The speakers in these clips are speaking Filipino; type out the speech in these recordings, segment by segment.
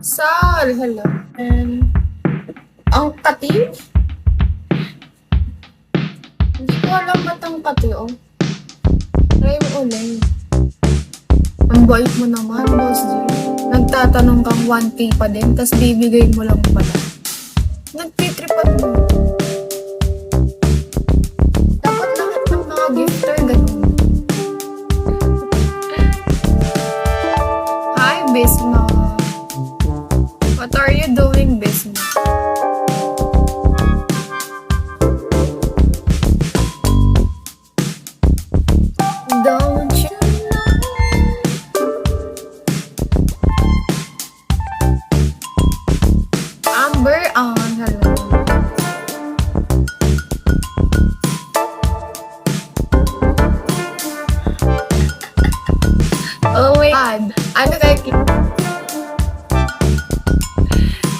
Sal, hello. And, ang kati? Hindi ko alam ba't ang kati, oh. Try mo ulit. Ang bait mo naman, boss G. Nagtatanong kang 1K pa din, tas bibigay mo lang pala. Nagtitripan mo. Dapat lahat ng mga gifter ganun. Hi, Bisma. What are you doing, Bisma? Don't you know? Amber on, hello. Oh my God. Ano kaya?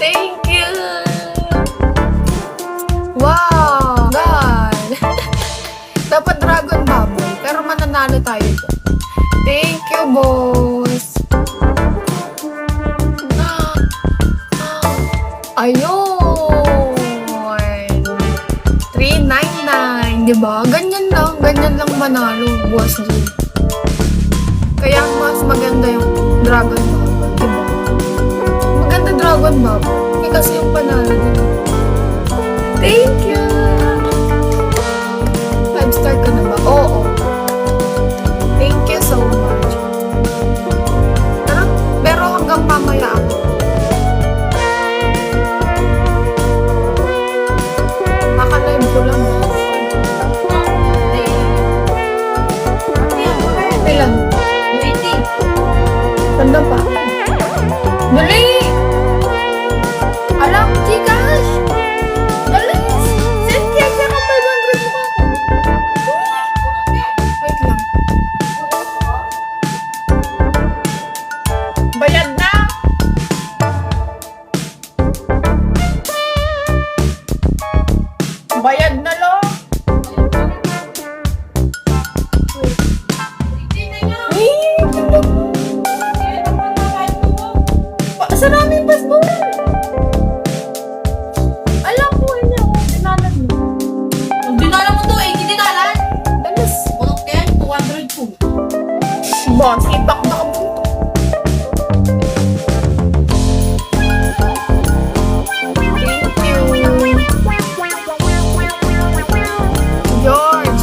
Thank you! Wow! God! Dapat Dragon Bubble, pero mananalo tayo dyan. Thank you, boss! Ayun! 399, diba? Ganyan lang manalo, boss G. Kaya mas maganda yung Dragon Bubble, diba? Maganda Dragon Bubble. Kasi yung panalo din. Thank you! 5-star ka na ba? Oo. Thank you so much. Pero hanggang mamaya ako. Naka-live ko lang. Ilan? 80. Ganda pa. Dali! Alam, Gcash! Dali! Send cash ako 500 mo ako. Wait lang. Bayad na! Bayad na lo! Saan namin passport? Alam ko niya ako, dinalan mo. Ang dinalan mo to eh, hindi dinalan. Dalas. Bulok yan, 200 po. Boss, ipak na ka po. Thank you. George.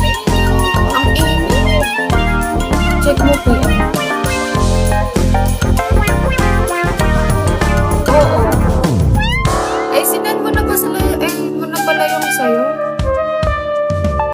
Thank you. Ang init. Check mo po.